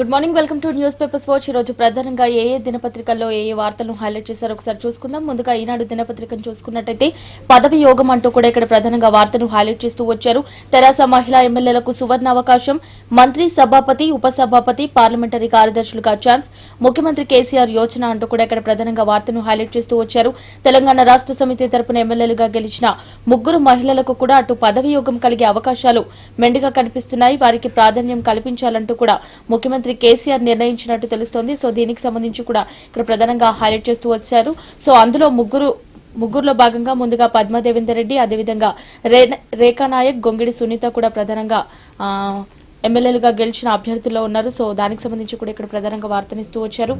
Good morning, welcome to news papers watch. ఈ రోజు ప్రధానంగా ఏ దినపత్రికల్లో ఏ వార్తలను హైలైట్ చేశారో ఒకసారి చూసుకుందాం. ముందుగా ఈనాడు దినపత్రికను చూసుకున్నట్టయితే పదవి యోగం అంటూ కూడా ఇక్కడ ప్రధానంగా వార్తను హైలైట్ చేస్తూ వచ్చారు. తెరాస మహిళా ఎమ్మెల్యేలకు సువర్ణ అవకాశం, మంత్రి, సభాపతి, ఉపసభాపతి, పార్లమెంటరీ కార్యదర్శులుగా ఛాన్స్, ముఖ్యమంత్రి కేసీఆర్ యోచన అంటూ కూడా ఇక్కడ ప్రధానంగా వార్తను హైలైట్ చేస్తూ వచ్చారు. తెలంగాణ రాష్ట్ర సమితి తరపున ఎమ్మెల్యేలుగా గెలిచిన ముగ్గురు మహిళలకు కూడా అటు పదవి యోగం కలిగే అవకాశాలు మెండుగా కనిపిస్తున్నాయి. వారికి ప్రాధాన్యం కల్పించాలంటూ కూడా ముఖ్యమంత్రి కేసీఆర్ నిర్ణయించినట్టు తెలుస్తోంది. సో దీనికి సంబంధించి కూడా ఇక్కడ ప్రధానంగా హైలైట్ చేస్తూ వచ్చారు. సో అందులో ముగ్గురులో భాగంగా ముందుగా పద్మా దేవేందర్ రెడ్డి, అదేవిధంగా రేఖా నాయక్, గొంగిడి సునీత కూడా ప్రధానంగా ఎమ్మెల్యేలుగా గెలిచిన అభ్యర్థుల్లో ఉన్నారు. సో దానికి సంబంధించి కూడా ఇక్కడ ప్రధానంగా వార్తనిస్తూ వచ్చారు.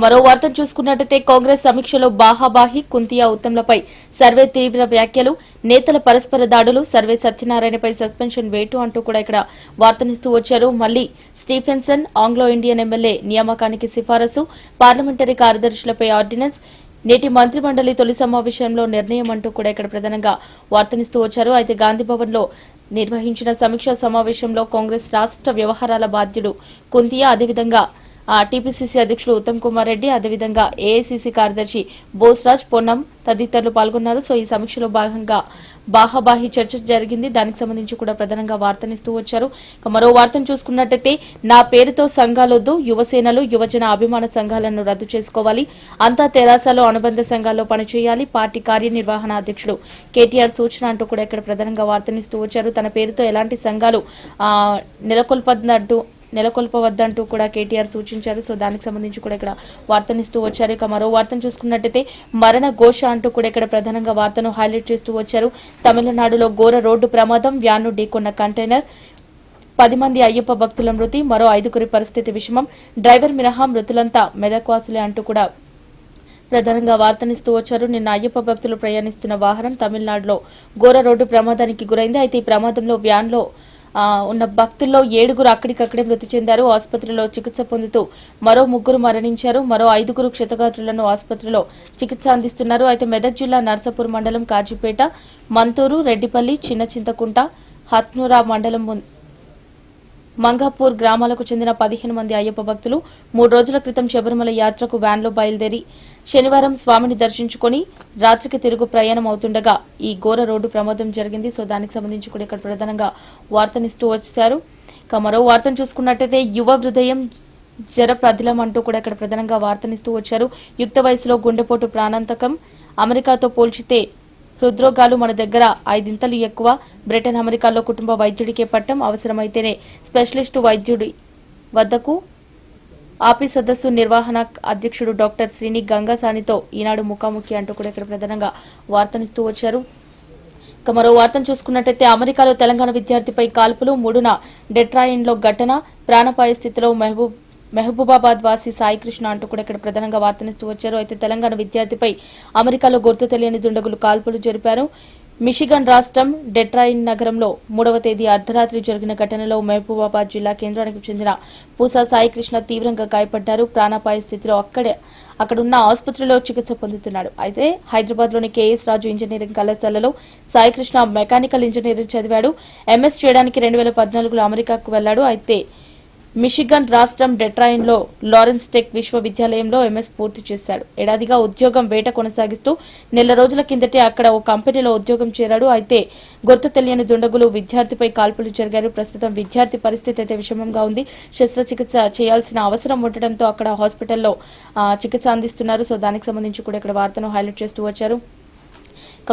మరో వార్తను చూసుకున్నట్టయితే కాంగ్రెస్ సమీక్షలో బాహాబాహి, కుంతియా ఉత్తమ్లపై సర్వే తీవ్ర వ్యాఖ్యలు, నేతల పరస్పర దాడులు, సర్వే సత్యనారాయణపై సస్పెన్షన్ వేటు అంటూ కూడా ఇక్కడ వార్తనిస్తూ వచ్చారు. మళ్లీ స్టీఫెన్సన్ ఆంగ్లో ఇండియన్ ఎమ్మెల్యే నియామకానికి సిఫారసు, పార్లమెంటరీ కార్యదర్శులపై ఆర్డినెన్స్, నేటి మంత్రిమండలి తొలి సమావేశంలో నిర్ణయం అంటూ కూడా ఇక్కడ ప్రధానంగా వార్తనిస్తూ వచ్చారు. అయితే గాంధీభవన్ లో నిర్వహించిన సమీక్షా సమావేశంలో కాంగ్రెస్ రాష్ట్ర వ్యవహారాల బాధ్యుడు కుంతియా, అదేవిధంగా టీపీసీసీ అధ్యక్షులు ఉత్తమ్ కుమార్ రెడ్డి, అదేవిధంగా ఏఐసీసీ కార్యదర్శి బోస్రాజ్, పొన్నం తదితరులు పాల్గొన్నారు. సో ఈ సమీక్షలో భాగంగా బాహాబాహి చర్చ జరిగింది. దానికి సంబంధించి కూడా ప్రధానంగా వార్తనిస్తూ వచ్చారు. మరో వార్తను చూసుకున్నట్టయితే నా పేరుతో సంఘాలొద్దు, యువసేనలు, యువజన అభిమాన సంఘాలను రద్దు చేసుకోవాలి, అంతా తెరాసలో అనుబంధ సంఘాల్లో పనిచేయాలి, పార్టీ కార్యనిర్వహణ అధ్యక్షుడు కేటీఆర్ సూచన అంటూ కూడా ఇక్కడ ప్రధానంగా వార్తనిస్తూ వచ్చారు. తన పేరుతో ఎలాంటి సంఘాలు నెలకొల్పవద్దంటూ కూడా కేటీఆర్ సూచించారు. సో దానికి సంబంధించి కూడా ఇక్కడ వార్తనిస్తూ వచ్చారు. ఇక మరో వార్తను చూసుకున్నట్టయితే మరణ ఘోష అంటూ కూడా ఇక్కడ ప్రధానంగా వార్తను హైలైట్ చేస్తూ వచ్చారు. తమిళనాడులో ఘోర రోడ్డు ప్రమాదం, వ్యాన్ను ఢీకొన్న కంటైనర్, 10 మంది అయ్యప్ప భక్తుల మృతి, మరో 5గురి పరిస్థితి విషమం, డ్రైవర్ మినహా మృతులంతా మెదక్వాసులే అంటూ కూడా ప్రధానంగా వార్తనిస్తూ వచ్చారు. నిన్న అయ్యప్ప భక్తులు ప్రయాణిస్తున్న వాహనం తమిళనాడులో ఘోర రోడ్డు ప్రమాదానికి గురైంది. అయితే ఈ ప్రమాదంలో వ్యాన్లో ఉన్న భక్తుల్లో 7గురు అక్కడికక్కడే మృతి చెందారు. ఆసుపత్రిలో చికిత్స పొందుతూ మరో 3 మరణించారు. మరో 5గురు క్షతగాత్రులను ఆసుపత్రిలో చికిత్స అందిస్తున్నారు. అయితే మెదక్ జిల్లా నర్సాపూర్ మండలం కాజీపేట, మంతూరు, రెడ్డిపల్లి, చిన్న చింతకుంట, హత్నూరా మండలం మంగాపూర్ గ్రామాలకు చెందిన 15 మంది అయ్యప్ప భక్తులు 3 రోజుల క్రితం శబరిమల యాత్రకు వ్యాన్లో బయలుదేరి శనివారం స్వామిని దర్శించుకుని రాత్రికి తిరుగు ప్రయాణం అవుతుండగా ఈ ఘోర రోడ్డు ప్రమాదం జరిగింది. సో దానికి సంబంధించి కూడా ఇక్కడ ప్రధానంగా వార్తనిస్తూ వచ్చారు. ఇక మరో వార్తను చూసుకున్నట్టయితే యువ హృదయం జరప్రదిలం అంటూ కూడా ఇక్కడ ప్రధానంగా వార్తనిస్తూ వచ్చారు. యుక్త వయసులో గుండెపోటు ప్రాణాంతకం, అమెరికాతో పోల్చితే హృద్రోగాలు మన దగ్గర 5 ఇంతలు ఎక్కువ, బ్రిటన్ అమెరికాలో కుటుంబ వైద్యుడికే పట్టం, అవసరమైతేనే స్పెషలిస్టు వైద్యుడి వద్దకు, ఆపి సదస్సు నిర్వహణ అధ్యక్షుడు డాక్టర్ శ్రీని గంగాసానితో ఈనాడు ముఖాముఖి అంటూ కూడా ఇక్కడ ప్రధానంగా వార్తనిస్తూ వచ్చారు. ఇక మరో వార్తను చూసుకున్నట్టయితే అమెరికాలో తెలంగాణ విద్యార్థిపై కాల్పులు, 3న డెట్రాయిన్లో ఘటన, ప్రాణాపాయ స్థితిలో మహబూబాబాద్ వాసి సాయికృష్ణ అంటూ కూడా ఇక్కడ ప్రధానంగా వార్తనిస్తూ వచ్చారు. అయితే తెలంగాణ విద్యార్థిపై అమెరికాలో గుర్తు తెలియని దుండగులు కాల్పులు జరిపారు. మిషిగన్ రాష్ట్రం డెట్రాయిన్ నగరంలో 3వ తేదీ అర్ధరాత్రి జరిగిన ఘటనలో మహబూబాబాద్ జిల్లా కేంద్రానికి చెందిన పూసా సాయికృష్ణ తీవ్రంగా గాయపడ్డారు. ప్రాణాపాయ స్థితిలో అక్కడున్న ఆసుపత్రిలో చికిత్స పొందుతున్నాడు. అయితే హైదరాబాద్లోని కేఎస్ రాజు ఇంజనీరింగ్ కళాశాలలో సాయికృష్ణ మెకానికల్ ఇంజనీరింగ్ చదివాడు. ఎంఎస్ చేయడానికి 2014లో అమెరికాకు వెళ్లాడు. అయితే మిషిగన్ రాష్ట్రం డెట్రాయిన్లో లారెన్స్ టెక్ విశ్వవిద్యాలయంలో ఎంఎస్ పూర్తి చేశాడు. ఏడాదిగా ఉద్యోగం వేట కొనసాగిస్తూ నెల రోజుల కిందటే అక్కడ ఓ కంపెనీలో ఉద్యోగం చేరాడు. అయితే గుర్తు తెలియని దుండగులు విద్యార్థిపై కాల్పులు జరిగారు. ప్రస్తుతం విద్యార్థి పరిస్థితి అయితే విషమంగా ఉంది. శస్త్రచికిత్స చేయాల్సిన అవసరం ఉండటంతో అక్కడ హాస్పిటల్లో చికిత్స అందిస్తున్నారు. సో దానికి సంబంధించి కూడా ఇక్కడ వార్తను హైలైట్ చేస్తూ వచ్చారు.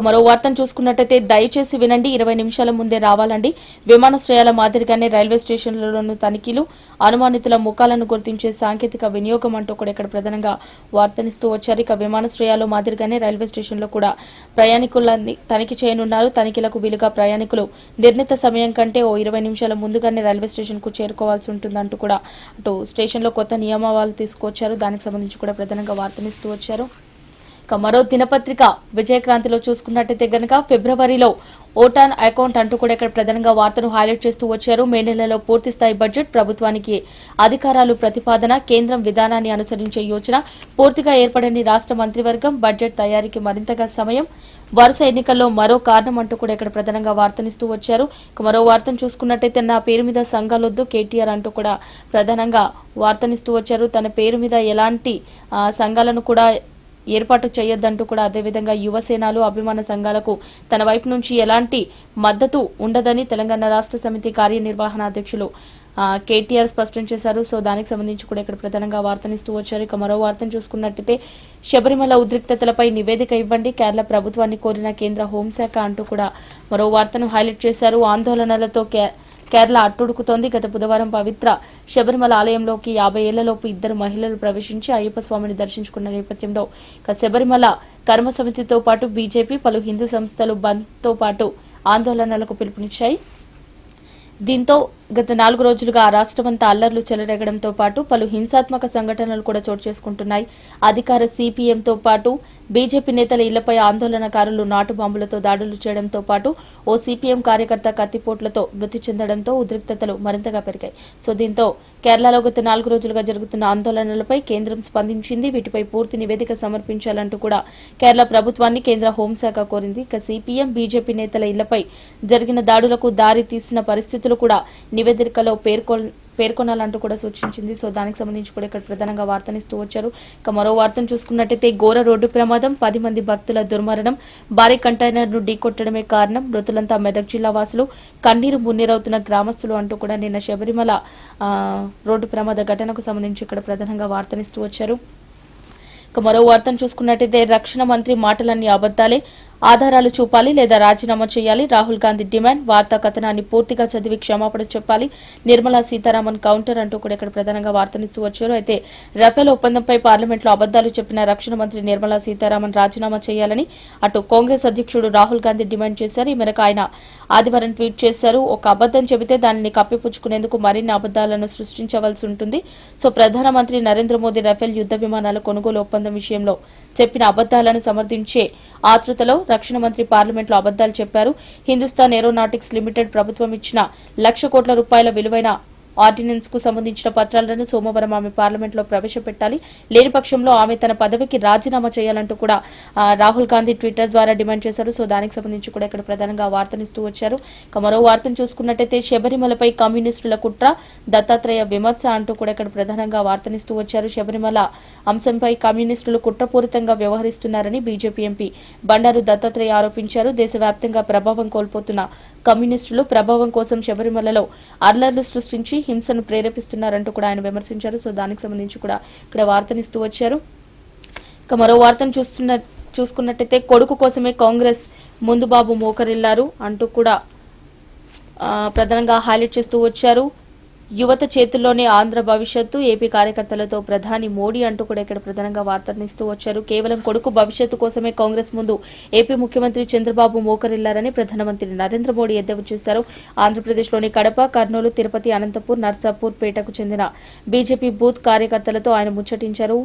మరో వార్తను చూసుకున్నట్టయితే దయచేసి వినండి, 20 నిమిషాల ముందే రావాలండి. విమానాశ్రయాల మాదిరిగానే రైల్వే స్టేషన్లలోనూ తనిఖీలు, అనుమానితుల ముఖాలను గుర్తించే సాంకేతిక వినియోగం అంటూ కూడా ఇక్కడ ప్రధానంగా వార్తనిస్తూ వచ్చారు. ఇక విమానాశ్రయాలు మాదిరిగానే రైల్వే స్టేషన్లో కూడా ప్రయాణికులని తనిఖీ చేయనున్నారు. తనిఖీలకు వీలుగా ప్రయాణికులు నిర్ణీత సమయం కంటే ఓ 20 నిమిషాల ముందుగానే రైల్వే స్టేషన్ కు చేరుకోవాల్సి ఉంటుందంటూ కూడా అటు స్టేషన్లో కొత్త నియమావళి తీసుకొచ్చారు. దానికి సంబంధించి కూడా ప్రధానంగా వార్తనిస్తూ వచ్చారు. ఇక మరో దినపత్రిక విజయక్రాంతిలో చూసుకున్నట్టయితే గనక ఫిబ్రవరిలో ఓటాన్ అకౌంట్ అంటూ కూడా ఇక్కడ ప్రధానంగా వార్తను హైలైట్ చేస్తూ వచ్చారు. మే నెలలో పూర్తిస్థాయి బడ్జెట్, ప్రభుత్వానికి అధికారాలు ప్రతిపాదన, కేంద్రం విధానాన్ని అనుసరించే యోచన, పూర్తిగా ఏర్పడని రాష్ట్ర మంత్రివర్గం, బడ్జెట్ తయారీకి మరింతగా సమయం, వరుస ఎన్నికల్లో మరో కారణం అంటూ కూడా ఇక్కడ ప్రధానంగా వార్తనిస్తూ వచ్చారు. ఇక మరో వార్తను చూసుకున్నట్టయితే నా పేరు మీద సంఘాలొద్దు కేటీఆర్ అంటూ కూడా ప్రధానంగా వార్తనిస్తూ వచ్చారు. తన పేరు మీద ఎలాంటి సంఘాలను కూడా ఏర్పాటు చేయొద్దంటూ కూడా అదేవిధంగా యువసేనలు అభిమాన సంఘాలకు తన వైపు నుంచి ఎలాంటి మద్దతు ఉండదని తెలంగాణ రాష్ట్ర సమితి కార్యనిర్వహణ అధ్యక్షులు కేటీఆర్ స్పష్టం చేశారు. సో దానికి సంబంధించి కూడా ఇక్కడ ప్రధానంగా వార్తనిస్తూ వచ్చారు. ఇక మరో వార్తను చూసుకున్నట్టయితే శబరిమల ఉద్రిక్తతలపై నివేదిక ఇవ్వండి, కేరళ ప్రభుత్వాన్ని కోరిన కేంద్ర హోంశాఖ అంటూ కూడా మరో వార్తను హైలైట్ చేశారు. ఆందోళనలతో కేరళ అట్టుడుకుతోంది. గత బుధవారం పవిత్ర శబరిమల ఆలయంలోకి 50 ఏళ్లలోపు 2 మహిళలు ప్రవేశించి అయ్యప్ప స్వామిని దర్శించుకున్న నేపథ్యంలో శబరిమల కర్మ సమితితో పాటు బీజేపీ, పలు హిందూ సంస్థలు బంద్తో పాటు ఆందోళనలకు పిలుపునిచ్చాయి. దీంతో గత 4 రోజులుగా రాష్ట్రమంతా అల్లర్లు చెలరేగడంతో పాటు పలు హింసాత్మక సంఘటనలు కూడా చోటు చేసుకుంటున్నాయి. అధికార సిపిఎంతో పాటు బీజేపీ నేతల ఇళ్లపై ఆందోళనకారులు నాటు బాంబులతో దాడులు చేయడంతో పాటు ఓ సిపిఎం కార్యకర్త కత్తిపోట్లతో మృతి చెందడంతో ఉద్రిక్తతలు మరింతగా పెరిగాయి. సో దీంతో కేరళలో గత 4 రోజులుగా జరుగుతున్న ఆందోళనలపై కేంద్రం స్పందించింది. వీటిపై పూర్తి నివేదిక సమర్పించాలంటూ కూడా కేరళ ప్రభుత్వాన్ని కేంద్ర హోంశాఖ కోరింది. ఇక సిపిఎం, బీజేపీ నేతల ఇళ్లపై జరిగిన దాడులకు దారి తీసిన పరిస్థితులు కూడా నివేదికలో పేర్కొనాలంటూ కూడా సూచించింది. సో దానికి సంబంధించి కూడా ఇక్కడ ప్రధానంగా వార్తనిస్తూ వచ్చారు. ఇక మరో వార్తను చూసుకున్నట్టయితే ఘోర రోడ్డు ప్రమాదం, 10 మంది భక్తుల దుర్మరణం, భారీ కంటైనర్ ను ఢీకొట్టడమే కారణం, మృతులంతా మెదక్ జిల్లా వాసులు, కన్నీరు మున్నీరవుతున్న గ్రామస్తులు అంటూ కూడా నిన్న శబరిమల రోడ్డు ప్రమాద ఘటనకు సంబంధించి ఇక్కడ ప్రధానంగా వార్తనిస్తూ వచ్చారు. ఇక మరో వార్తను చూసుకున్నట్టయితే రక్షణ మంత్రి మాటలన్నీ అబద్దాలే, ఆధారాలు చూపాలి లేదా రాజీనామా చేయాలి, రాహుల్ గాంధీ డిమాండ్, వార్తా కథనాన్ని పూర్తిగా చదివి క్షమాపణ చెప్పాలి, నిర్మలా సీతారామన్ కౌంటర్ అంటూ కూడా ఇక్కడ ప్రధానంగా వార్తనిస్తూ వచ్చారు. అయితే రఫేల్ ఒప్పందంపై పార్లమెంట్లో అబద్దాలు చెప్పిన రక్షణ మంత్రి నిర్మలా సీతారామన్ రాజీనామా చేయాలని అటు కాంగ్రెస్ అధ్యక్షుడు రాహుల్ గాంధీ డిమాండ్ చేశారు. ఈ మేరకు ఆయన ఆదివారం ట్వీట్ చేశారు. ఒక అబద్దం చెబితే దానిని కప్పిపుచ్చుకునేందుకు మరిన్ని అబద్దాలను సృష్టించవలసి ఉంటుంది. సో ప్రధానమంత్రి నరేంద్ర మోదీ రఫేల్ యుద్ధ విమానాల కొనుగోలు ఒప్పందం విషయంలో చెప్పిన అబద్దాలను సమర్థించే ఆతృతలో రక్షణ మంత్రి పార్లమెంట్లో అబద్దాలు చెప్పారు. హిందుస్థాన్ ఏరోనాటిక్స్ లిమిటెడ్ ప్రభుత్వం ఇచ్చిన ₹1,00,000 కోట్ల విలువైన ఆర్డినెన్స్ కు సంబంధించిన పత్రాలను సోమవారం ఆమె పార్లమెంట్లో ప్రవేశపెట్టాలి, లేని పక్షంలో ఆమె తన పదవికి రాజీనామా చేయాలంటూ కూడా రాహుల్ గాంధీ ట్విట్టర్ ద్వారా డిమాండ్ చేశారు. సో దానికి సంబంధించి కూడా ఇక్కడ ప్రధానంగా వార్తనిస్తూ వచ్చారు. ఇక మరో వార్తను చూసుకున్నట్టయితే శబరిమలపై కమ్యూనిస్టుల కుట్ర, దత్తాత్రేయ విమర్శ అంటూ కూడా ఇక్కడ ప్రధానంగా వార్తనిస్తూ వచ్చారు. శబరిమల అంశంపై కమ్యూనిస్టులు కుట్రపూరితంగా వ్యవహరిస్తున్నారని బీజేపీ ఎంపీ బండారు దత్తాత్రేయ ఆరోపించారు. దేశవ్యాప్తంగా ప్రభావం కోల్పోతున్న కమ్యూనిస్టులు ప్రభావం కోసం శబరిమలలో అల్లర్లు సృష్టించి హింసను ప్రేరేపిస్తున్నారంటూ కూడా ఆయన విమర్శించారు. సో దానికి సంబంధించి కూడా ఇక్కడ వార్తనిస్తూ వచ్చారు. ఇక మరో వార్తను చూసుకున్నట్టయితే కొడుకు కోసమే కాంగ్రెస్ ముందు బాబు మోకరిల్లారు అంటూ కూడా ప్రధానంగా హైలైట్ చేస్తూ వచ్చారు. యువత చేతుల్లోనే ఆంధ్ర భవిష్యత్తు, ఏపీ కార్యకర్తలతో ప్రధాని మోడీ అంటూ కూడా ఇక్కడ ప్రధానంగా వార్తనిస్తూ వచ్చారు. కేవలం కొడుకు భవిష్యత్తు కోసమే కాంగ్రెస్ ముందు ఏపీ ముఖ్యమంత్రి చంద్రబాబు మోకరిల్లారని ప్రధానమంత్రి నరేంద్ర మోడీ ఎద్దేవా చేశారు. ఆంధ్రప్రదేశ్లోని కడప, కర్నూలు, తిరుపతి, అనంతపూర్, నర్సాపూర్ పేటకు చెందిన బీజేపీ బూత్ కార్యకర్తలతో ఆయన ముచ్చటించారు.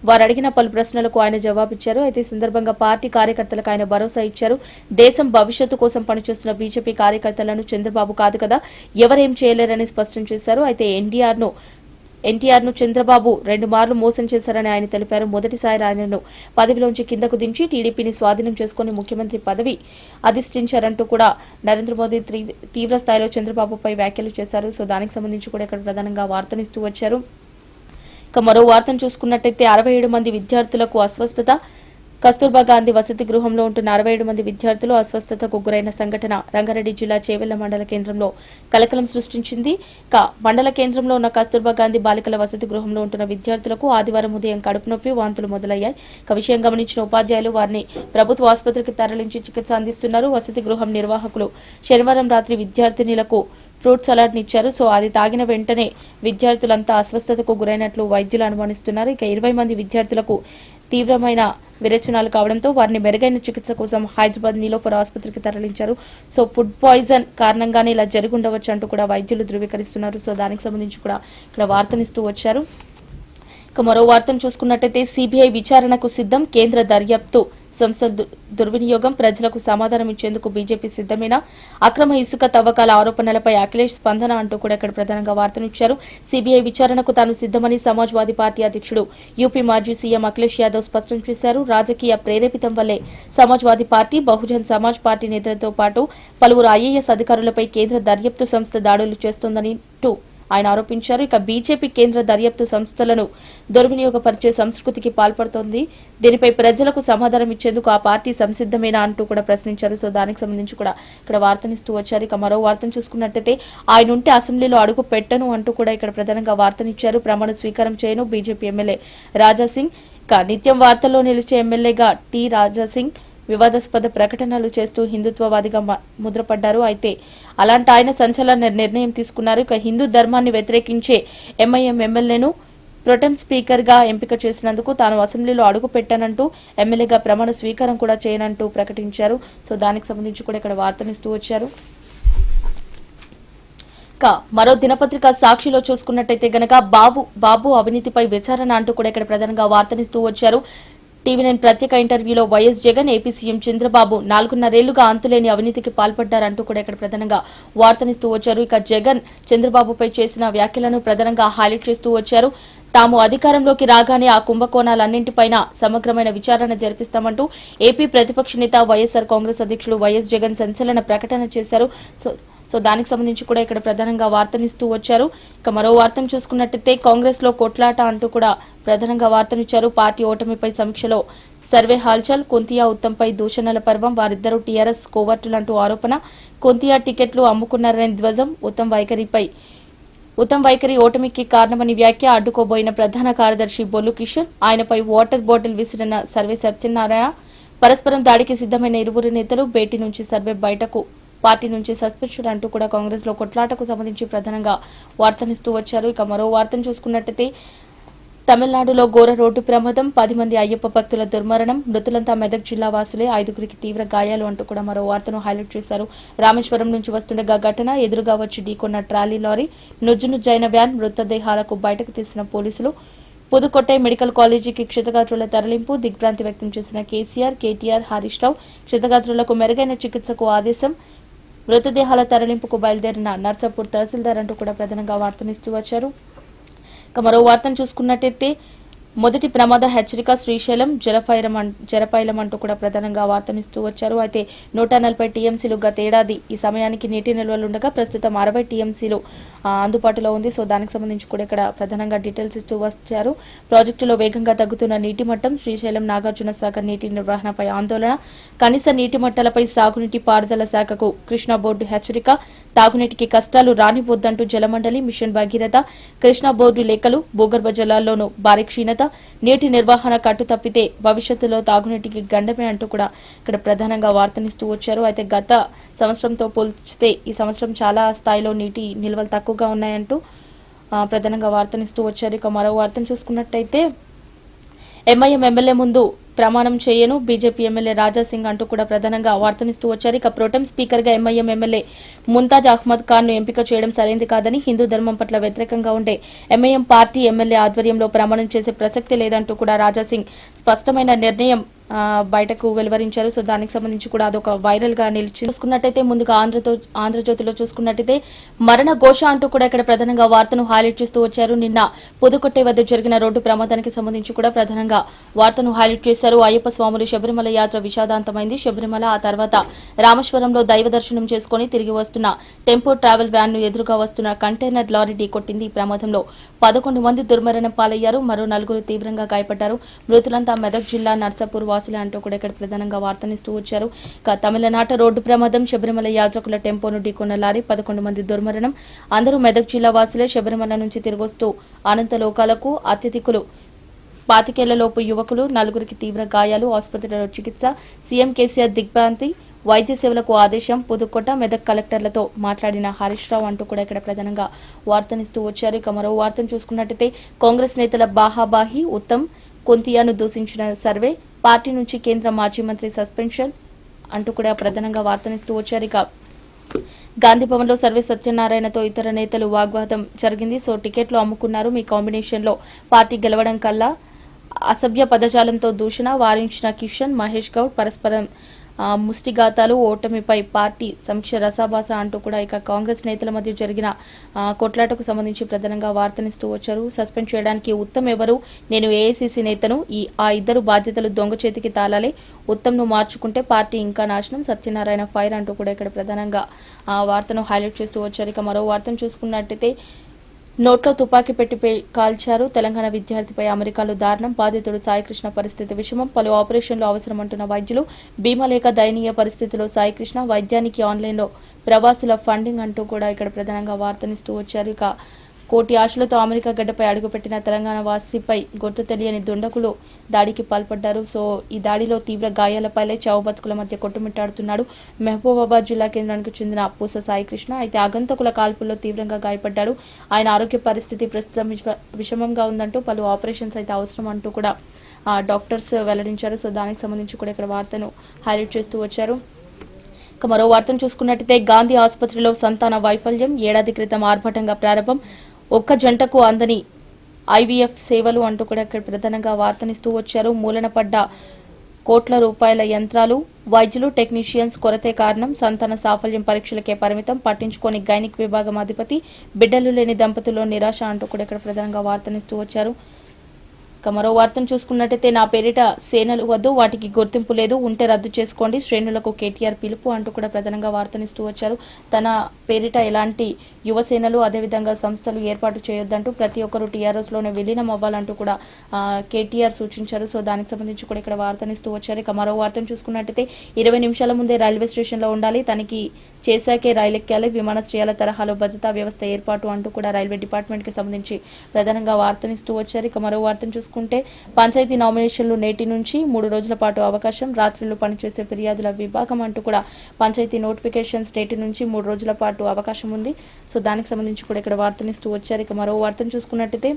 వారు అడిగిన పలు ప్రశ్నలకు ఆయన జవాబిచ్చారు. అయితే ఈ సందర్భంగా పార్టీ కార్యకర్తలకు ఆయన భరోసా ఇచ్చారు. దేశం భవిష్యత్తు కోసం పనిచేస్తున్న బీజేపీ కార్యకర్తలను చంద్రబాబు కాదు కదా, ఎవరేం చేయలేరని స్పష్టం చేశారు. అయితే ఎన్టీఆర్ ను చంద్రబాబు 2 మార్లు మోసం చేశారని ఆయన తెలిపారు. మొదటిసారి ఆయనను పదవిలోంచి కిందకు దించి టీడీపీని స్వాధీనం చేసుకుని ముఖ్యమంత్రి పదవి అధిష్ఠించారంటూ కూడా నరేంద్ర మోదీ తీవ్ర స్థాయిలో చంద్రబాబుపై వ్యాఖ్యలు చేశారు. సో దానికి సంబంధించి కూడా ఇక్కడ ప్రధానంగా వార్తనిస్తూ వచ్చారు. ఇక మరో వార్తను చూసుకున్నట్టయితే 67 మంది విద్యార్థులకు అస్వస్థత, కస్తూర్బా గాంధీ వసతి గృహంలో ఉంటున్న 67 మంది విద్యార్థులు అస్వస్థతకు గురైన సంఘటన రంగారెడ్డి జిల్లా చేవెళ్ల మండల కేంద్రంలో కలకలం సృష్టించింది. మండల కేంద్రంలో ఉన్న కస్తూర్బా గాంధీ బాలికల వసతి గృహంలో ఉంటున్న విద్యార్థులకు ఆదివారం ఉదయం కడుపు నొప్పి, వాంతులు మొదలయ్యాయి. విషయం గమనించిన ఉపాధ్యాయులు వారిని ప్రభుత్వ ఆసుపత్రికి తరలించి చికిత్స అందిస్తున్నారు. వసతి గృహం నిర్వాహకులు శనివారం రాత్రి విద్యార్థినిలకు ఫ్రూట్ సలాడ్ నిచ్చారు. సో అది తాగిన వెంటనే విద్యార్థులంతా అస్వస్థతకు గురైనట్లు వైద్యులు అనుమానిస్తున్నారు. ఇక 20 మంది విద్యార్థులకు తీవ్రమైన విరేచనాలు కావడంతో వారిని మెరుగైన చికిత్స కోసం హైదరాబాద్ నీలోఫర్ ఆసుపత్రికి తరలించారు. సో ఫుడ్ పాయిజన్ కారణంగానే ఇలా జరిగి ఉండవచ్చు అంటూ కూడా వైద్యులు ధృవీకరిస్తున్నారు. సో దానికి సంబంధించి కూడా ఇక్కడ వార్తనిస్తూ వచ్చారు. మరో వార్తను చూసుకున్నట్టయితే సిబిఐ విచారణకు సిద్దం, కేంద్ర దర్యాప్తు సంస్థ దుర్వినియోగం, ప్రజలకు సమాధానం ఇచ్చేందుకు బీజేపీ సిద్దమేనా, అక్రమ ఇసుక తవ్వకాల ఆరోపణలపై అఖిలేష్ స్పందన అంటూ కూడా ఇక్కడ ప్రధానంగా వార్తనిచ్చారు. సిబిఐ విచారణకు తాను సిద్దమని సమాజ్వాదీ పార్టీ అధ్యక్షుడు యూపీ మాజీ సీఎం అఖిలేష్ యాదవ్ స్పష్టం చేశారు. రాజకీయ ప్రేరేపితం వల్లే సమాజ్వాదీ పార్టీ, బహుజన్ సమాజ్ పార్టీ నేతలతో పాటు పలువురు ఐఏఎస్ అధికారులపై కేంద్ర దర్యాప్తు సంస్థ దాడులు చేస్తోందని ఆయన ఆరోపించారు. ఇక బీజేపీ కేంద్ర దర్యాప్తు సంస్థలను దుర్వినియోగపరిచే సంస్కృతికి పాల్పడుతోంది. దీనిపై ప్రజలకు సమాధానం ఇచ్చేందుకు ఆ పార్టీ సంసిద్దమేనా అంటూ కూడా ప్రశ్నించారు. సో దానికి సంబంధించి కూడా ఇక్కడ వార్తనిస్తూ వచ్చారు. ఇక మరో వార్తను చూసుకున్నట్టయితే ఆయన ఉంటే అసెంబ్లీలో అడుగు పెట్టను అంటూ కూడా ఇక్కడ ప్రధానంగా వార్తనిచ్చారు. ప్రమాణ స్వీకారం చేయను బీజేపీ ఎమ్మెల్యే రాజాసింగ్. ఇక నిత్యం వార్తల్లో నిలిచే ఎమ్మెల్యేగా టి రాజాసింగ్ వివాదాస్పద ప్రకటనలు చేస్తూ హిందుత్వవాదిగా ముద్రపడ్డారు. అయితే అలాంటి ఆయన సంచలన నిర్ణయం తీసుకున్నారు. ఇక హిందూ ధర్మాన్ని వ్యతిరేకించే ఎంఐఎం ఎమ్మెల్యేను ప్రొటెం స్పీకర్ గా ఎంపిక చేసినందుకు తాను అసెంబ్లీలో అడుగు పెట్టానంటూ ఎమ్మెల్యేగా ప్రమాణ స్వీకారం కూడా చేయనంటూ ప్రకటించారు. సో దానికి సంబంధించి కూడా ఇక్కడ వార్తనిస్తూ వచ్చారు. మరో దినపత్రిక సాక్షిలో చూసుకున్నట్టయితే గనక బాబు అవినీతిపై విచారణ అంటూ కూడా ఇక్కడ ప్రధానంగా వార్తనిస్తూ వచ్చారు. టీవీ9 ప్రత్యేక ఇంటర్వ్యూలో YS Jagan, AP CM Chandrababu 4.5 అంతులేని అవినీతికి పాల్పడ్డారంటూ కూడా ఇక్కడ ప్రధానంగా వార్తనిస్తూ వచ్చారు. ఇక జగన్ చంద్రబాబుపై చేసిన వ్యాఖ్యలను ప్రధానంగా హైలైట్ చేస్తూ వచ్చారు. తాము అధికారంలోకి రాగానే ఆ కుంభకోణాలన్నింటిపైన సమగ్రమైన విచారణ జరిపిస్తామంటూ ఏపీ ప్రతిపక్ష నేత వైఎస్ఆర్ కాంగ్రెస్ అధ్యక్షుడు వైఎస్ జగన్ సంచలన ప్రకటన చేశారు. సో దానికి సంబంధించి కూడా ఇక్కడ ప్రధానంగా వార్తనిస్తూ వచ్చారు. ఇక మరో వార్తను చూసుకున్నట్టయితే కాంగ్రెస్ లో కొట్లాట అంటూ కూడా ప్రధానంగా వార్తనిచ్చారు. పార్టీ ఓటమిపై సమీక్షలో సర్వే హాల్చల్, కుంతియా ఉత్తంపై దూషణల పర్వం, వారిద్దరూ టీఆర్ఎస్ కోవర్టులంటూ ఆరోపణ, కుంతియా టికెట్లు అమ్ముకున్నారని ధ్వజం, ఉత్తమ్ వైఖరి ఓటమికి కారణమని వ్యాఖ్య, అడ్డుకోబోయిన ప్రధాన కార్యదర్శి బొల్లు కిషోర్, ఆయనపై వాటర్ బాటిల్ విసిరిన సర్వే సత్యనారాయణ, పరస్పరం దాడికి సిద్దమైన ఇరువురు నేతలు, భేటీ నుంచి సర్వే బయటకు, పార్టీ నుంచి సస్పెన్షన్ అంటూ కూడా కాంగ్రెస్ లో కొట్లాటకు సంబంధించి ప్రధానంగా వార్తనిస్తూ వచ్చారు. ఇక మరో వార్తను చూసుకున్నట్టయితే తమిళనాడులో ఘోర రోడ్డు ప్రమాదం, 10 మంది అయ్యప్ప భక్తుల దుర్మరణం, మృతులంతా మెదక్ జిల్లా వాసులే, 5గురికి తీవ్ర గాయాలు అంటూ కూడా మరో వార్తను హైలైట్ చేశారు. రామేశ్వరం నుంచి వస్తుండగా ఘటన, ఎదురుగా వచ్చి ఢీకొన్న ట్రాలీ లారీ, నుజ్జునుజ్జైన వ్యాన్, మృతదేహాలకు బయటకు తీసిన పోలీసులు, పుదుకొట్టై మెడికల్ కాలేజీకి క్షతగాత్రుల తరలింపు, దిగ్భ్రాంతి వ్యక్తం చేసిన కేసీఆర్, కేటీఆర్, హరీష్ రావు, క్షతగాత్రులకు మెరుగైన చికిత్సకు ఆదేశం, మృతదేహాల తరలింపుకు బయలుదేరిన నర్సాపూర్ తహసీల్దార్ అంటూ కూడా ప్రధానంగా వార్తనిస్తూ వచ్చారు. ఇక మరో వార్తను చూసుకున్నట్టయితే మొదటి ప్రమాద హెచ్చరిక, శ్రీశైలం జరపైలం అంటూ కూడా ప్రధానంగా వార్తనిస్తూ వచ్చారు. అయితే 140 టీఎంసీలు గతేడాది ఈ సమయానికి నీటి నిల్వలుండగా ప్రస్తుతం 60 టీఎంసీలు అందుబాటులో ఉంది. సో దానికి సంబంధించి కూడా ఇక్కడ ప్రధానంగా డీటెయిల్స్ ఇస్తూ వచ్చారు. ప్రాజెక్టులో వేగంగా తగ్గుతున్న నీటి మట్టం, శ్రీశైలం నాగార్జున సాగర్ నీటి నిర్వహణపై ఆందోళన, కనీస నీటి మట్టాలపై సాగునీటి పారుదల శాఖకు కృష్ణా బోర్డు హెచ్చరిక, తాగునీటికి కష్టాలు రానివ్వొద్దంటూ జలమండలి, మిషన్ భగీరథ, కృష్ణా బోర్డు లేఖలు, భూగర్భ జలాల్లోనూ భారీ క్షీణత, నీటి నిర్వహణ కట్టు తప్పితే భవిష్యత్తులో తాగునీటికి గండమే అంటూ కూడా ఇక్కడ ప్రధానంగా వార్తనిస్తూ వచ్చారు. అయితే గత సంవత్సరంతో పోల్చితే ఈ సంవత్సరం చాలా స్థాయిలో నీటి నిల్వలు తక్కువగా ఉన్నాయంటూ ప్రధానంగా వార్తనిస్తూ వచ్చారు. ఇక మరో వార్తను చూసుకున్నట్టయితే ఎంఐఎం ఎమ్మెల్యే ముందు ప్రమాణం చేయను బీజేపీ ఎమ్మెల్యే రాజాసింగ్ అంటూ కూడా ప్రధానంగా వార్తనిస్తూ వచ్చారు. ఇక ప్రోటెం స్పీకర్ గా ఎంఐఎం ఎమ్మెల్యే ముంతాజ్ అహ్మద్ ఖాన్ ను ఎంపిక చేయడం సరైంది కాదని, హిందూ ధర్మం పట్ల వ్యతిరేకంగా ఉండే ఎంఐఎం పార్టీ ఎమ్మెల్యే ఆధ్వర్యంలో ప్రమాణం చేసే ప్రసక్తి లేదంటూ కూడా రాజాసింగ్ స్పష్టమైన నిర్ణయం బయటకు వెలువరించారు. సో దానికి సంబంధించి కూడా అదొక వైరల్ గా నిలిచి చూసుకున్నట్టయితే ముందుగా ఆంధ్రజ్యోతిలో చూసుకున్నట్టయితే మరణ ఘోష అంటూ కూడా ఇక్కడ ప్రధానంగా వార్తను హైలైట్ చేస్తూ వచ్చారు. నిన్న పుదుకొట్టై వద్ద జరిగిన రోడ్డు ప్రమాదానికి సంబంధించి కూడా ప్రధానంగా వార్తను హైలైట్ చేశారు. అయ్యప్ప స్వాములు శబరిమల యాత్ర విషాదాంతమైంది. శబరిమల ఆ తర్వాత రామేశ్వరంలో దైవ దర్శనం చేసుకుని తిరిగి వస్తున్న టెంపో ట్రావెల్ వ్యాన్ ను ఎదురుగా వస్తున్న కంటైనర్ లారీ ఢీకొట్టింది. ఈ ప్రమాదంలో 11 మంది దుర్మరణం పాలయ్యారు, మరో 4 తీవ్రంగా గాయపడ్డారు. మృతులంతా మెదక్ జిల్లా నర్సాపూర్ వాసులే అంటూ కూడా ఇక్కడ ప్రధానంగా వార్తనిస్తూ వచ్చారు. తమిళనాట రోడ్డు ప్రమాదం, శబరిమల యాత్రికుల టెంపోను ఢీకొన్న లారీ, 11 మంది దుర్మరణం, అందరూ మెదక్ జిల్లా వాసులే. శబరిమల నుంచి తిరిగొస్తూ అనంత లోకాలకు అతిథికులు, 25 ఏళ్లలోపు యువకులు, 4 తీవ్ర గాయాలు, ఆసుపత్రిలో చికిత్స, సీఎం కేసీఆర్ దిగ్భ్రాంతి, వైద్య సేవలకు ఆదేశం, పుదుక్కోట మెదక్ కలెక్టర్లతో మాట్లాడిన హరీష్ రావు అంటూ కూడా ఇక్కడ ప్రధానంగా వార్తనిస్తూ వచ్చారు. ఇక మరో వార్తను చూసుకున్నట్టయితే కాంగ్రెస్ నేతల బాహాబాహి, ఉత్తమ్ కుంతియాను దూషించిన సర్వే, పార్టీ నుంచి కేంద్ర మాజీ మంత్రి సస్పెన్షన్ అంటూ కూడా ప్రధానంగా వార్తనిస్తూ వచ్చారు. ఇక గాంధీ భవన్ లో సర్వే సత్యనారాయణతో ఇతర నేతలు వాగ్వాదం జరిగింది. సో టికెట్లు అమ్ముకున్నారు, మీ కాంబినేషన్ లో పార్టీ గెలవడం కల్లా అసభ్య పదజాలంతో దూషణ, వారించిన కిషన్, మహేష్ గౌడ్ పరస్పరం ముష్టిఘాతాలు, ఓటమిపై పార్టీ సమీక్ష రసాభాస అంటూ కూడా ఇక కాంగ్రెస్ నేతల మధ్య జరిగిన కొట్లాటకు సంబంధించి ప్రధానంగా వార్తనిస్తూ వచ్చారు. సస్పెండ్ చేయడానికి ఉత్తమ్ ఎవరు, నేను ఏఐసీసీ నేతను, ఆ ఇద్దరు బాధ్యతలు దొంగ చేతికి తాళాలే, ఉత్తమ్ను మార్చుకుంటే పార్టీ ఇంకా నాశనం, సత్యనారాయణ ఫైర్ అంటూ కూడా ఇక్కడ ప్రధానంగా వార్తను హైలైట్ చేస్తూ వచ్చారు. ఇక మరో వార్తను చూసుకున్నట్టయితే నోట్లో తుపాకీ పెట్టి కాల్చారు, తెలంగాణ విద్యార్థిపై అమెరికాలో దారుణం, బాధితుడు సాయికృష్ణ పరిస్థితి విషమం, పలు ఆపరేషన్లు అవసరమంటున్న వైద్యులు, బీమా లేక దయనీయ పరిస్థితిలో సాయికృష్ణ, వైద్యానికి ఆన్లైన్లో ప్రవాసుల ఫండింగ్ అంటూ కూడా ఇక్కడ ప్రధానంగా వార్తనిస్తూ వచ్చారు. ఇక కోటి ఆశలతో అమెరికా గడ్డపై అడుగుపెట్టిన తెలంగాణ వాసిపై గుర్తు తెలియని దుండకులు దాడికి పాల్పడ్డారు. సో ఈ దాడిలో తీవ్ర గాయాలపైలే చావు బతుకుల మధ్య కొట్టుమిట్టాడుతున్నాడు మహబూబాబాద్ జిల్లా కేంద్రానికి చెందిన పూస సాయికృష్ణ. అయితే ఆగంతకుల కాల్పుల్లో తీవ్రంగా గాయపడ్డాడు. ఆయన ఆరోగ్య పరిస్థితి ప్రస్తుతం విషమంగా ఉందంటూ పలు ఆపరేషన్స్ అయితే అవసరం అంటూ కూడా డాక్టర్స్ వెల్లడించారు. సో దానికి సంబంధించి కూడా ఇక్కడ వార్తను హైలైట్ చేస్తూ వచ్చారు. ఇక మరో వార్తను చూసుకున్నట్టయితే గాంధీ ఆసుపత్రిలో సంతాన వైఫల్యం, ఏడాది క్రితం ఆర్భాటంగా ప్రారంభం, ఒక్క జంటకు అందని ఐవీఎఫ్ సేవలు అంటూ కూడా ఇక్కడ ప్రధానంగా వార్తనిస్తూ వచ్చారు. మూలన పడ్డ కోట్ల రూపాయల యంత్రాలు, వైద్యులు, టెక్నీషియన్స్ కొరతే కారణం, సంతాన సాఫల్యం పరీక్షలకే పరిమితం, పట్టించుకోని గైనిక్ విభాగం అధిపతి, బిడ్డలు లేని దంపతుల్లో నిరాశ అంటూ కూడా ఇక్కడ ప్రధానంగా వార్తనిస్తూ వచ్చారు. ఇక మరో వార్తను చూసుకున్నట్టయితే నా పేరిట సేనలు వద్దు, వాటికి గుర్తింపు లేదు, ఉంటే రద్దు చేసుకోండి, శ్రేణులకు కేటీఆర్ పిలుపు అంటూ కూడా ప్రధానంగా వార్తనిస్తూ వచ్చారు. తన పేరిట ఎలాంటి యువసేనలు అదేవిధంగా సంస్థలు ఏర్పాటు చేయొద్దంటూ ప్రతి ఒక్కరూ టీఆర్ఎస్ లోనే విలీనం అవ్వాలంటూ కూడా కేటీఆర్ సూచించారు. సో దానికి సంబంధించి కూడా ఇక్కడ వార్తనిస్తూ వచ్చారు. ఇక మరో వార్తను చూసుకున్నట్టయితే 20 నిమిషాల ముందే రైల్వే స్టేషన్ లో ఉండాలి, తనిఖీ చేశాకే రైలెక్కాలి, విమానాశ్రయాల తరహాలో భద్రతా వ్యవస్థ ఏర్పాటు అంటూ కూడా రైల్వే డిపార్ట్మెంట్ కి సంబంధించి ప్రధానంగా వార్తనిస్తూ వచ్చారు. ఇక మరో వార్తను చూసుకుంటే పంచాయతీ నామినేషన్లు నేటి నుంచి 3 రోజుల పాటు అవకాశం, రాత్రులు పనిచేసే ఫిర్యాదుల విభాగం అంటూ కూడా పంచాయతీ నోటిఫికేషన్స్ నేటి నుంచి 3 రోజుల పాటు అవకాశం ఉంది. సో దానికి సంబంధించి కూడా ఇక్కడ వార్తనిస్తూ వచ్చారు. ఇక మరో వార్తను చూసుకున్నట్టయితే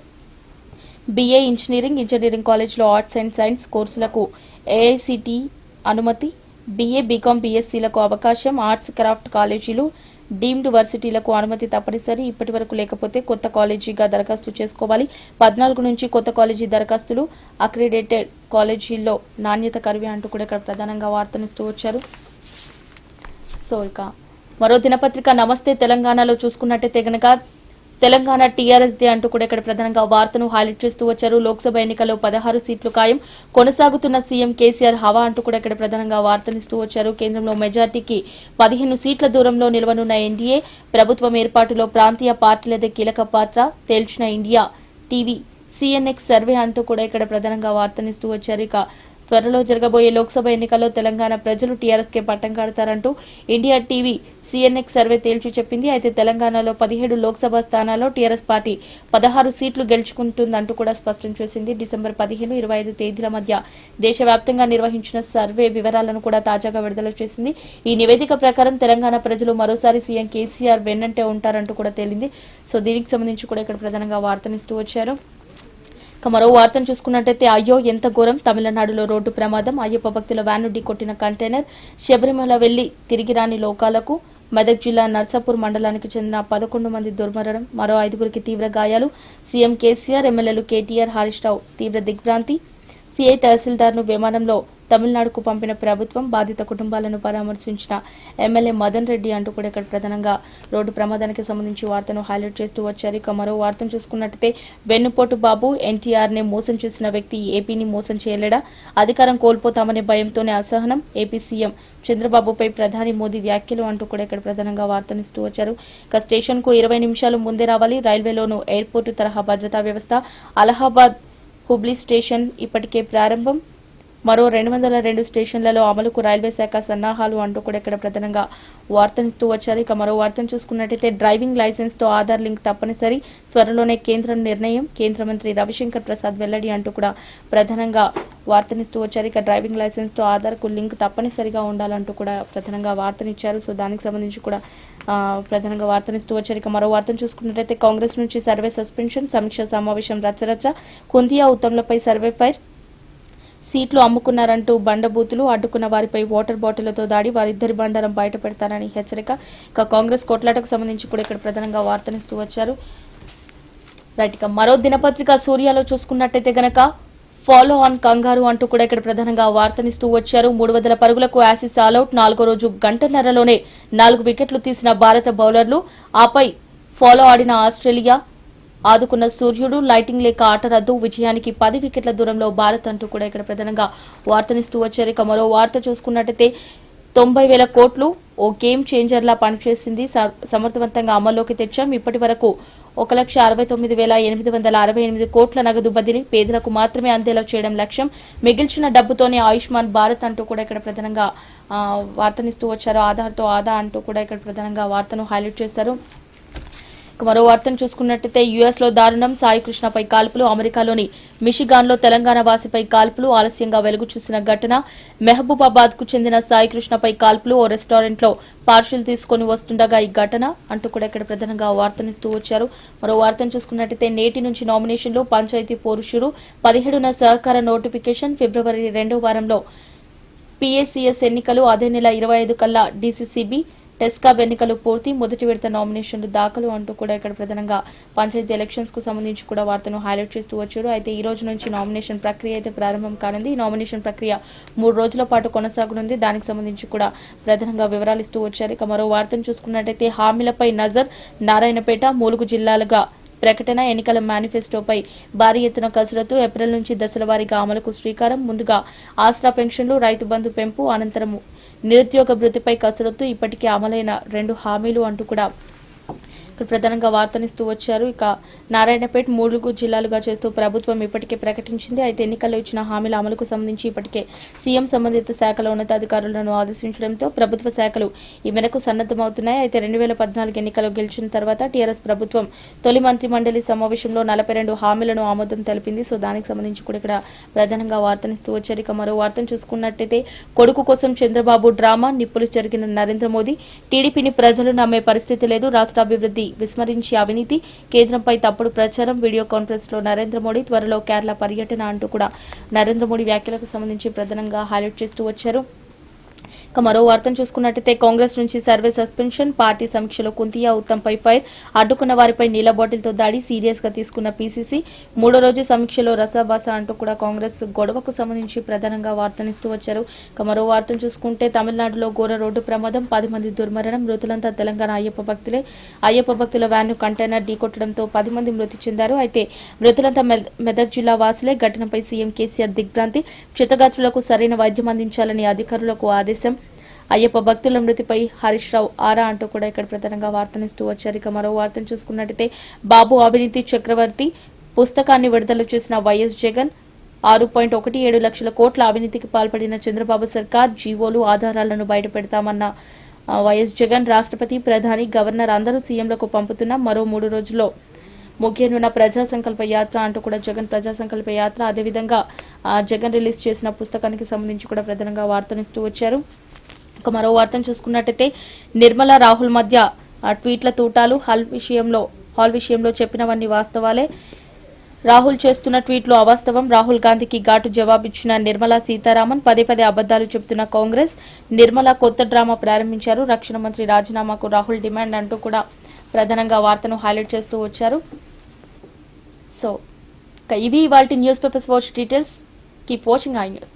BA ఇంజనీరింగ్ కాలేజ్లో ఆర్ట్స్ అండ్ సైన్స్ కోర్సులకు ఏఐసిటి అనుమతి, BA బీకాం BScలకు అవకాశం, ఆర్ట్స్ క్రాఫ్ట్ కాలేజీలు డీమ్డ్ వర్సిటీలకు అనుమతి తప్పనిసరి, ఇప్పటి వరకు లేకపోతే కొత్త కాలేజీగా దరఖాస్తు చేసుకోవాలి. 14 నుంచి కొత్త కాలేజీ దరఖాస్తులు, అక్రిడేటెడ్ కాలేజీల్లో నాణ్యత కరువే అంటూ కూడా ఇక్కడ ప్రధానంగా వార్తనిస్తూ వచ్చారు. సో ఇక మరో దినపత్రిక నమస్తే తెలంగాణలో చూసుకున్నట్టయితే గనక తెలంగాణ టీఆర్ఎస్ డే అంటూ కూడా ఇక్కడ ప్రధానంగా వార్తను హైలైట్ చేస్తూ వచ్చారు. లోక్సభ ఎన్నికల్లో 16 సీట్లు ఖాయం, కొనసాగుతున్న సీఎం కేసీఆర్ హవా అంటూ కూడా ఇక్కడ ప్రధానంగా వార్తనిస్తూ వచ్చారు. కేంద్రంలో మెజార్టీకి 15 సీట్ల దూరంలో నిలవనున్న ఎన్డీఏ, ప్రభుత్వం ఏర్పాటులో ప్రాంతీయ పార్టీలదే కీలక పాత్ర, తేల్చిన ఇండియా టీవీ CNX సర్వే అంటూ కూడా ఇక్కడ ప్రధానంగా వార్తనిస్తూ వచ్చారు. ఇక త్వరలో జరగబోయే లోక్సభ ఎన్నికల్లో తెలంగాణ ప్రజలు టీఆర్ఎస్కే పట్టం కడతారంటూ ఇండియా టీవీ CNX సర్వే తేల్చి చెప్పింది. అయితే తెలంగాణలో 17 లోక్సభ స్థానాల్లో టీఆర్ఎస్ పార్టీ 16 సీట్లు గెలుచుకుంటుందంటూ కూడా స్పష్టం చేసింది. డిసెంబర్ 15, 25 తేదీల మధ్య దేశవ్యాప్తంగా నిర్వహించిన సర్వే వివరాలను కూడా తాజాగా విడుదల చేసింది. ఈ నివేదిక ప్రకారం తెలంగాణ ప్రజలు మరోసారి సీఎం కేసీఆర్ వెన్నంటే ఉంటారంటూ కూడా తేలింది. సో దీనికి సంబంధించి కూడా ఇక్కడ ప్రధానంగా వార్తనిస్తూ వచ్చారు. మరో వార్తను చూసుకున్నట్టయితే అయ్యో ఎంత ఘోరం, తమిళనాడులో రోడ్డు ప్రమాదం, అయ్యప్ప భక్తుల వ్యాన్ ఢీ కొట్టిన కంటైనర్, శబరిమల వెళ్లి తిరిగి రాని లోకాలకు, మెదక్ జిల్లా నర్సాపూర్ మండలానికి చెందిన 11 మంది దుర్మరణం, మరో 5గురికి తీవ్ర గాయాలు, సీఎం కేసీఆర్, ఎమ్మెల్యేలు కేటీఆర్, హరీష్ రావు తీవ్ర దిగ్భ్రాంతి, సీఐ తహసీల్దార్ను విమానంలో తమిళనాడుకు పంపిన ప్రభుత్వం, బాధిత కుటుంబాలను పరామర్శించిన ఎమ్మెల్యే మదన్ రెడ్డి అంటూ కూడా ఇక్కడ ప్రధానంగా రోడ్డు ప్రమాదానికి సంబంధించి వార్తను హైలైట్ చేస్తూ వచ్చారు. ఇక మరో వార్తను చూసుకున్నట్టయితే వెన్నుపోటు బాబు, ఎన్టీఆర్నే మోసం చేసిన వ్యక్తి ఏపీని మోసం చేయలేడా, అధికారం కోల్పోతామనే భయంతోనే అసహనం, ఏపీ సీఎం చంద్రబాబుపై ప్రధాని మోదీ వ్యాఖ్యలు అంటూ కూడా ఇక్కడ ప్రధానంగా వార్తనిస్తూ వచ్చారు. ఇక స్టేషన్ కు 20 నిమిషాలు ముందే రావాలి, రైల్వేలోనూ ఎయిర్పోర్టు తరహా భద్రతా వ్యవస్థ, అలహాబాద్ హుబ్లీ స్టేషన్ ఇప్పటికే ప్రారంభం, మరో 202 స్టేషన్లలో అమలుకు రైల్వే శాఖ సన్నాహాలు అంటూ కూడా ఇక్కడ ప్రధానంగా వార్తనిస్తూ వచ్చారు. ఇక మరో వార్తను చూసుకున్నట్టయితే డ్రైవింగ్ లైసెన్స్ తో ఆధార్ లింక్ తప్పనిసరి, త్వరలోనే కేంద్రం నిర్ణయం, కేంద్ర మంత్రి రవిశంకర్ ప్రసాద్ వెల్లడి అంటూ కూడా ప్రధానంగా వార్తనిస్తూ వచ్చారు. ఇక డ్రైవింగ్ లైసెన్స్ తో ఆధార్ కు లింక్ తప్పనిసరిగా ఉండాలంటూ కూడా ప్రధానంగా వార్తనిచ్చారు. సో దానికి సంబంధించి కూడా ప్రధానంగా వార్తనిస్తూ వచ్చారు. ఇక మరో వార్తను చూసుకున్నట్టయితే కాంగ్రెస్ నుంచి సర్వే సస్పెన్షన్, సమీక్ష సమావేశం రచ్చరచ్చ, కుంతియా ఉత్తమ్లపై సర్వే ఫైర్, సీట్లు అమ్ముకున్నారంటూ బండబూతులు, అడ్డుకున్న వారిపై వాటర్ బాటిళ్లతో దాడి, వారిద్దరి బండారం బయట పెడతారని హెచ్చరిక. ఇక కాంగ్రెస్ కొట్లాటకు సంబంధించి కూడా ఇక్కడ ప్రధానంగా వార్తనిస్తూ వచ్చారు. రైట్, ఇక మరో దినపత్రిక సూర్యలో చూసుకున్నట్టయితే గనక ఫాలో ఆన్ కంగారు అంటూ కూడా ఇక్కడ ప్రధానంగా వార్తనిస్తూ వచ్చారు. 300 పరుగులకు ఆసీస్ ఆలౌట్, 4గో రోజు గంటన్నరలోనే 4 వికెట్లు తీసిన భారత బౌలర్లు, ఆపై ఫాలో ఆడిన ఆస్ట్రేలియా, ఆదుకున్న సూర్యుడు, లైటింగ్ లేక ఆట రద్దు, విజయానికి 10 వికెట్ల దూరంలో భారత్ అంటూ కూడా ఇక్కడ ప్రధానంగా వార్తనిస్తూ వచ్చారు. ఇక మరో వార్త చూసుకున్నట్టయితే 90,000 కోట్లు ఓ గేమ్ చేంజర్లా పనిచేసింది, సమర్థవంతంగా అమల్లోకి తెచ్చాం. ఇప్పటి వరకు 1,69,868 కోట్ల నగదు బదిలీ, పేదలకు మాత్రమే అందేలా చేయడం లక్ష్యం, మిగిల్చిన డబ్బుతోనే ఆయుష్మాన్ భారత్ అంటూ కూడా ఇక్కడ ప్రధానంగా వార్తనిస్తూ వచ్చారు. ఆధార్తో ఆదా అంటూ కూడా ఇక్కడ ప్రధానంగా వార్తను హైలైట్ చేశారు. మరో వార్తను చూసుకున్నట్టయితే యుఎస్ లో దారుణం, సాయి కృష్ణపై కాల్పులు, అమెరికాలోని మిషిగాన్ లో తెలంగాణ వాసిపై కాల్పులు, ఆలస్యంగా వెలుగు చూసిన ఘటన, మెహబూబాబాద్ కు చెందిన సాయి కృష్ణపై కాల్పులు, ఓ రెస్టారెంట్ లో పార్సిల్ తీసుకుని వస్తుండగా ఈ ఘటన అంటూ కూడా ఇక్కడ ప్రధానంగా వార్తనిస్తూ వచ్చారు. మరో వార్తను చూసుకున్నట్టయితే నేటి నుంచి నామినేషన్లు, పంచాయతీ పోరుషులు, 17న సహకార నోటిఫికేషన్, ఫిబ్రవరి 2వ వారంలో పిఎస్సిఎస్ ఎన్నికలు, అదే నెల 25 కల్లా డీసీసీబీ టెస్కాబ్ ఎన్నికలు పూర్తి, మొదటి విడత నామినేషన్లు దాఖలు అంటూ కూడా ఇక్కడ ప్రధానంగా పంచాయతీ ఎలక్షన్స్ కు సంబంధించి కూడా వార్తను హైలైట్ చేస్తూ వచ్చారు. అయితే ఈ రోజు నుంచి నామినేషన్ ప్రక్రియ అయితే ప్రారంభం కానుంది. ఈ నామినేషన్ ప్రక్రియ 3 రోజుల పాటు కొనసాగనుంది. దానికి సంబంధించి కూడా ప్రధానంగా వివరాలు ఇస్తూ వచ్చారు. ఇక మరో వార్తను చూసుకున్నట్టయితే హామీలపై నజర్, నారాయణపేట, ములుగు జిల్లాలుగా ప్రకటన, ఎన్నికల మేనిఫెస్టోపై భారీ ఎత్తున కసరత్తు, ఏప్రిల్ నుంచి దశల వారీగా అమలుకు శ్రీకారం, ముందుగా ఆసరా పెన్షన్లు, రైతు బంధు పెంపు, అనంతరం నిరుద్యోగ భృతిపై కసరత్తు, ఇప్పటికే అమలైన 2 హామీలు అంటూ కూడా ప్రధానంగా వార్తనిస్తూ వచ్చారు. ఇక నారాయణపేట, ములుగు జిల్లాలుగా చేస్తూ ప్రభుత్వం ఇప్పటికే ప్రకటించింది. అయితే ఎన్నికల్లో ఇచ్చిన హామీల అమలుకు సంబంధించి ఇప్పటికే సీఎం సంబంధిత శాఖల ఉన్నతాధికారులను ఆదేశించడంతో ప్రభుత్వ శాఖలు ఈ మేరకు సన్నద్దమవుతున్నాయి. అయితే 2014 ఎన్నికల్లో గెలిచిన తర్వాత టీఆర్ఎస్ ప్రభుత్వం తొలి మంత్రి మండలి సమావేశంలో 42 హామీలను ఆమోదం తెలిపింది. సో దానికి సంబంధించి కూడా ఇక్కడ ప్రధానంగా వార్తనిస్తూ వచ్చారు. ఇక మరో వార్తను చూసుకున్నట్టయితే కొడుకు కోసం చంద్రబాబు డ్రామా, నిప్పులు జరిగిన నరేంద్ర మోదీ, టీడీపీని ప్రజలు నమ్మే పరిస్థితి లేదు, రాష్ట్ర అభివృద్ధి విస్మరించి అవినీతి, కేంద్రంపై తప్పుడు ప్రచారం, వీడియో కాన్ఫరెన్స్ లో నరేంద్ర మోడీ, త్వరలో కేరళ పర్యటన అంటూ కూడా నరేంద్ర మోడీ వ్యాఖ్యలకు సంబంధించి ప్రధానంగా హైలైట్ చేస్తూ వచ్చారు. ఇక మరో వార్తను చూసుకున్నట్టయితే కాంగ్రెస్ నుంచి సర్వే సస్పెన్షన్, పార్టీ సమీక్షలో కుంతియా, ఉత్తమ్పై ఫైర్, అడ్డుకున్న వారిపై నీళ్ల బాటిల్తో దాడి, సీరియస్ గా తీసుకున్న పీసీసీ, 3వ రోజు సమీక్షలో రసాభాస అంటూ కూడా కాంగ్రెస్ గొడవకు సంబంధించి ప్రధానంగా వార్తనిస్తూ వచ్చారు. ఇక మరో వార్తను చూసుకుంటే తమిళనాడులో ఘోర రోడ్డు ప్రమాదం, 10 మంది దుర్మరణం, మృతులంతా తెలంగాణ అయ్యప్ప భక్తులే, అయ్యప్ప భక్తుల వ్యాన్ను కంటైనర్ ఢీకొట్టడంతో 10 మంది మృతి చెందారు. అయితే మృతులంతా మెదక్ జిల్లా వాసులే. ఘటనపై సీఎం కేసీఆర్ దిగ్భ్రాంతి, క్షతగాత్రులకు సరైన వైద్యం అందించాలని అధికారులకు ఆదేశం, అయ్యప్ప భక్తుల మృతిపై హరీష్ రావు ఆరా అంటూ కూడా ఇక్కడ ప్రధానంగా వార్తనిస్తూ వచ్చారు. ఇక మరో వార్తను చూసుకున్నట్టయితే బాబు అవినీతి చక్రవర్తి పుస్తకాన్ని విడుదల చేసిన వైఎస్ జగన్, 6.17 లక్షల కోట్ల అవినీతికి పాల్పడిన చంద్రబాబు సర్కార్, జీవోలు, ఆధారాలను బయటపెడతామన్న వైఎస్ జగన్, రాష్ట్రపతి, ప్రధాని, గవర్నర్ అందరూ సీఎంలకు పంపుతున్న మరో 3 రోజుల్లో ముఖ్యనున్న ప్రజా సంకల్ప యాత్ర అంటూ కూడా జగన్ ప్రజా సంకల్ప యాత్ర, అదేవిధంగా జగన్ రిలీజ్ చేసిన పుస్తకానికి సంబంధించి కూడా ప్రధానంగా వార్తనిస్తూ వచ్చారు. ఇక మరో వార్తను చూసుకున్నట్టయితే నిర్మలా రాహుల్ మధ్య ట్వీట్ల తూటాలు, హాల్ విషయంలో చెప్పినవన్నీ వాస్తవాలే, రాహుల్ చేస్తున్న ట్వీట్లు అవాస్తవం, రాహుల్ గాంధీకి ఘాటు జవాబిచ్చిన నిర్మలా సీతారామన్, పదే అబద్దాలు చెబుతున్న కాంగ్రెస్, నిర్మలా కొత్త డ్రామా ప్రారంభించారు, రక్షణ మంత్రి రాజీనామాకు రాహుల్ డిమాండ్ అంటూ కూడా ప్రధానంగా వార్తను హైలైట్ చేస్తూ వచ్చారు. సో ఇవి ఇవాల్టి news papers watch details. Keep watching I news.